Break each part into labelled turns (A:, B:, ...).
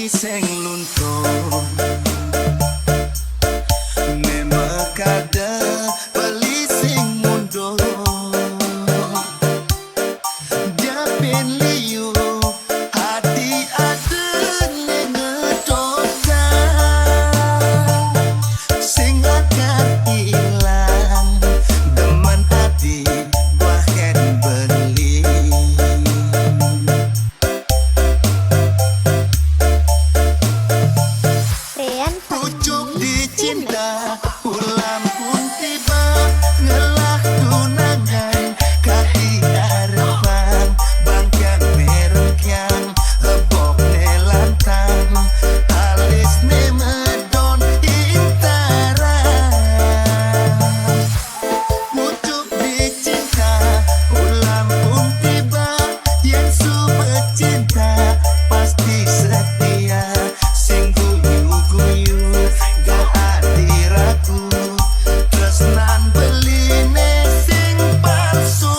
A: hati sing luntur memekade beli sing mundur japin liu hati adene ngedotan sing akan hilang demen hati bahkan beli pucuk dicinta ulam pun tiba ngelah tunangan kaki harapan bangkang merek yang hebok nelantang alis ne medon intara pucuk dicinta ulam pun tiba yang super cinta pasti setia sing guyu-guyu gak hati ragu tresnan beline sing palsu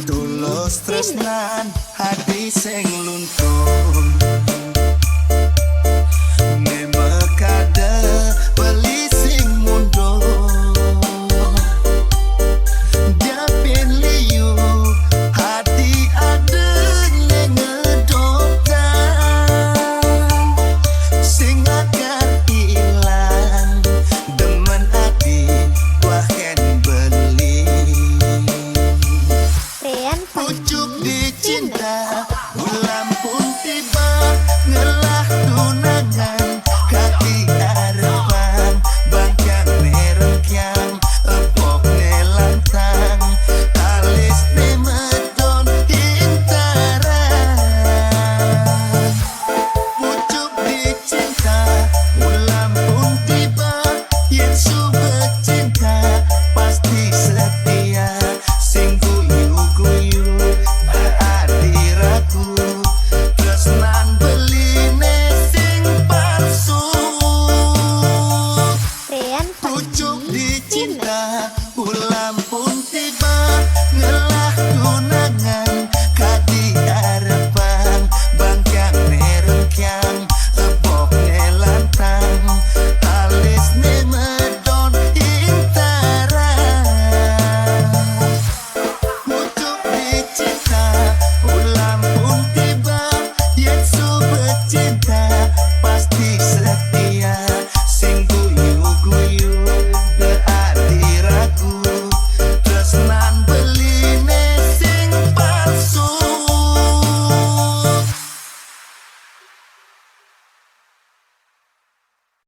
A: tulus tresnan hati sing